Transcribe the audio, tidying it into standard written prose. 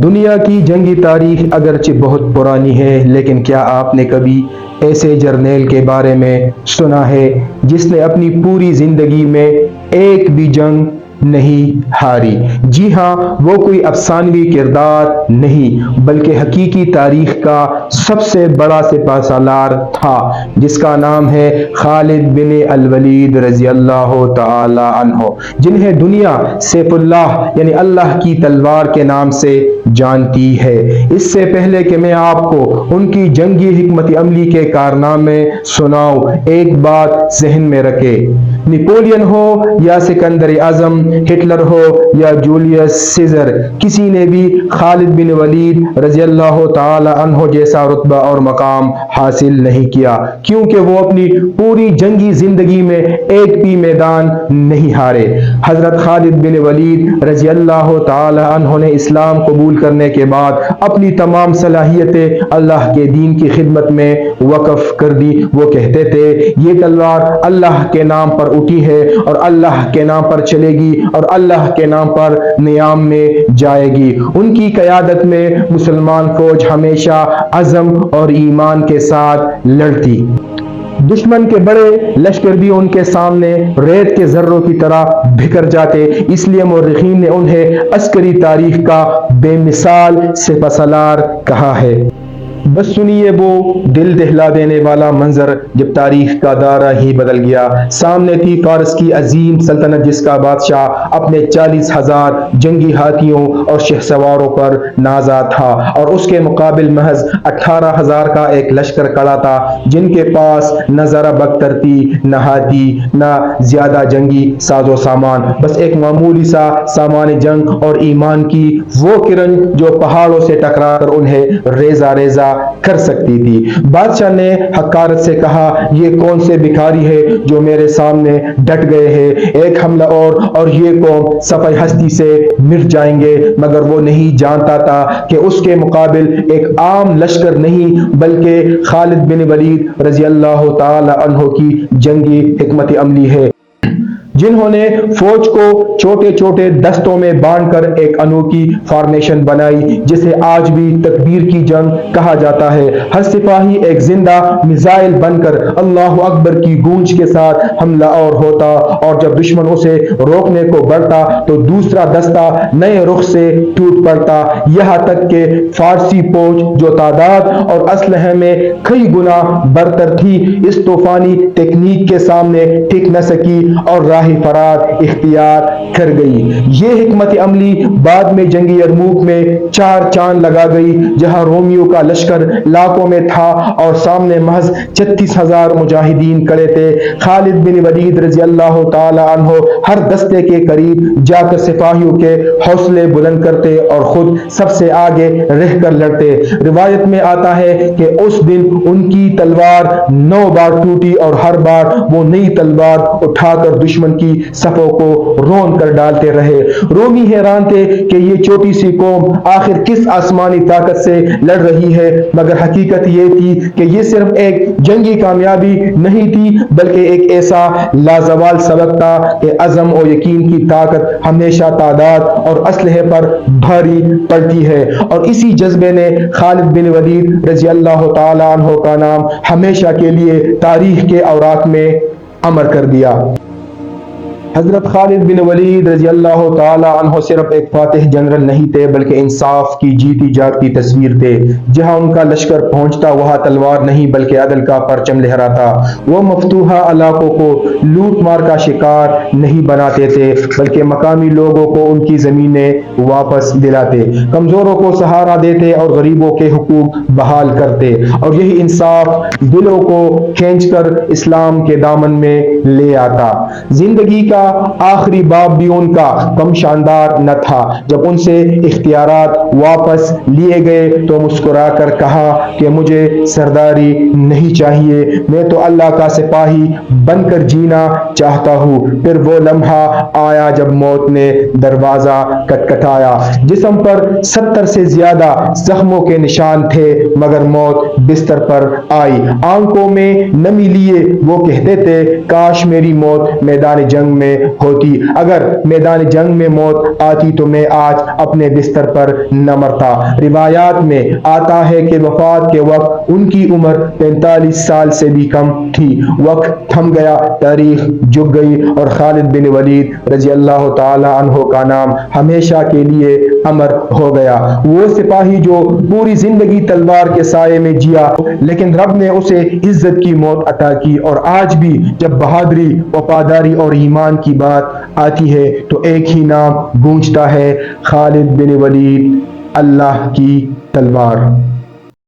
دنیا کی جنگی تاریخ اگرچہ بہت پرانی ہے، لیکن کیا آپ نے کبھی ایسے جرنیل کے بارے میں سنا ہے جس نے اپنی پوری زندگی میں ایک بھی جنگ نہیں ہاری؟ جی ہاں، وہ کوئی افسانوی کردار نہیں بلکہ حقیقی تاریخ کا سب سے بڑا سپہ سالار تھا، جس کا نام ہے خالد بن الولید رضی اللہ تعالی عنہ، جنہیں دنیا سیف اللہ یعنی اللہ کی تلوار کے نام سے جانتی ہے۔ اس سے پہلے کہ میں آپ کو ان کی جنگی حکمت عملی کے کارنامے سناؤں، ایک بات ذہن میں رکھے، نپولین ہو یا سکندر اعظم، ہٹلر ہو یا جولیس سیزر، کسی نے بھی خالد بن ولید رضی اللہ تعالی عنہ جیسا رتبہ اور مقام حاصل نہیں کیا، کیونکہ وہ اپنی پوری جنگی زندگی میں ایک بھی میدان نہیں ہارے۔ حضرت خالد بن ولید رضی اللہ تعالی عنہ نے اسلام قبول کرنے کے بعد اپنی تمام صلاحیتیں اللہ کے دین کی خدمت میں وقف کر دی۔ وہ کہتے تھے، یہ تلوار اللہ کے نام پر اٹھی ہے اور اللہ کے نام پر چلے گی اور اللہ کے نام پر نیام میں جائے گی۔ ان کی قیادت میں مسلمان فوج ہمیشہ عزم اور ایمان کے ساتھ لڑتی۔ دشمن کے بڑے لشکر بھی ان کے سامنے ریت کے ذروں کی طرح بکھر جاتے، اس لیے مورخین نے انہیں عسکری تاریخ کا بے مثال سپہ سالار کہا ہے۔ بس سنیے وہ دل دہلا دینے والا منظر جب تاریخ کا دائرہ ہی بدل گیا۔ سامنے تھی فارس کی عظیم سلطنت، جس کا بادشاہ اپنے 40,000 جنگی ہاتھیوں اور شہسواروں پر نازا تھا، اور اس کے مقابل محض 18,000 کا ایک لشکر کھڑا تھا، جن کے پاس نہ ذرا بخترتی، نہ ہاتھی، نہ زیادہ جنگی ساز و سامان، بس ایک معمولی سا سامان جنگ اور ایمان کی وہ کرن جو پہاڑوں سے ٹکرا کر انہیں ریزہ ریزہ کر سکتی تھی۔ بادشاہ نے حقارت سے کہا، یہ کون سے بھکاری ہے جو میرے سامنے ڈٹ گئے ہیں؟ ایک حملہ اور یہ قوم صفحہ ہستی سے مٹ جائیں گے۔ مگر وہ نہیں جانتا تھا کہ اس کے مقابل ایک عام لشکر نہیں بلکہ خالد بن ولید رضی اللہ تعالی عنہ کی جنگی حکمت عملی ہے، جنہوں نے فوج کو چھوٹے چھوٹے دستوں میں بانٹ کر ایک انوکھی فارمیشن بنائی، جسے آج بھی تکبیر کی جنگ کہا جاتا ہے۔ ہر سپاہی ایک زندہ میزائل بن کر اللہ اکبر کی گونج کے ساتھ حملہ اور ہوتا، اور جب دشمن اسے روکنے کو بڑھتا تو دوسرا دستہ نئے رخ سے ٹوٹ پڑتا، یہاں تک کہ فارسی فوج جو تعداد اور اسلحے میں کئی گنا برتر تھی، اس طوفانی تکنیک کے سامنے ٹک نہ سکی اور راہ فرار اختیار کر گئی۔ یہ حکمت عملی بعد میں جنگی یرموک میں 4 چاند لگا گئی، جہاں رومیوں کا لشکر لاکھوں میں تھا اور سامنے محض 36,000 مجاہدین کھڑے تھے۔ خالد بن ولید رضی اللہ تعالی عنہ ہر دستے کے قریب جا کر سپاہیوں کے حوصلے بلند کرتے اور خود سب سے آگے رہ کر لڑتے۔ روایت میں آتا ہے کہ اس دن ان کی تلوار 9 بار ٹوٹی اور ہر بار وہ نئی تلوار اٹھا کر دشمن کی صفوں کو رون کر ڈالتے رہے۔ رومی حیران تھے کہ یہ چھوٹی سی قوم آخر کس آسمانی طاقت سے لڑ رہی ہے، مگر حقیقت یہ تھی کہ یہ صرف ایک جنگی کامیابی نہیں تھی بلکہ ایک ایسا لازوال سبق تھا کہ عزم و یقین کی طاقت ہمیشہ تعداد اور اسلحے پر بھاری پڑتی ہے، اور اسی جذبے نے خالد بن ولید رضی اللہ تعالی عنہ کا نام ہمیشہ کے لیے تاریخ کے اوراق میں امر کر دیا۔ حضرت خالد بن ولید رضی اللہ تعالی عنہ صرف ایک فاتح جنرل نہیں تھے بلکہ انصاف کی جیتی جاگتی تصویر تھے۔ جہاں ان کا لشکر پہنچتا وہاں تلوار نہیں بلکہ عدل کا پرچم لہراتا۔ وہ مفتوحہ علاقوں کو لوٹ مار کا شکار نہیں بناتے تھے بلکہ مقامی لوگوں کو ان کی زمینیں واپس دلاتے، کمزوروں کو سہارا دیتے اور غریبوں کے حقوق بحال کرتے، اور یہی انصاف دلوں کو کھینچ کر اسلام کے دامن میں لے آتا۔ زندگی کا آخری باب بھی ان کا کم شاندار نہ تھا۔ جب ان سے اختیارات واپس لیے گئے تو مسکرا کر کہا کہ مجھے سرداری نہیں چاہیے، میں تو اللہ کا سپاہی بن کر جینا چاہتا ہوں۔ پھر وہ لمحہ آیا جب موت نے دروازہ کھٹکھٹایا۔ جسم پر 70 سے زیادہ زخموں کے نشان تھے مگر موت بستر پر آئی۔ آنکھوں میں نمی لیے وہ کہتے تھے، کاش میری موت میدان جنگ میں میں ہوتی۔ اگر میدان جنگ میں موت آتی تو میں آج اپنے بستر پر نہ مرتا۔ روایات میں آتا ہے کہ وفات کے وقت ان کی عمر 45 سال سے بھی کم تھی۔ وقت تھم گیا، تاریخ جھک گئی اور خالد بن ولید رضی اللہ تعالی عنہ کا نام ہمیشہ کے لیے امر ہو گیا۔ وہ سپاہی جو پوری زندگی تلوار کے سائے میں جیا، لیکن رب نے اسے عزت کی موت عطا کی، اور آج بھی جب بہادری، وفاداری اور ایمان کی بات آتی ہے تو ایک ہی نام گونجتا ہے، خالد بن ولید، اللہ کی تلوار۔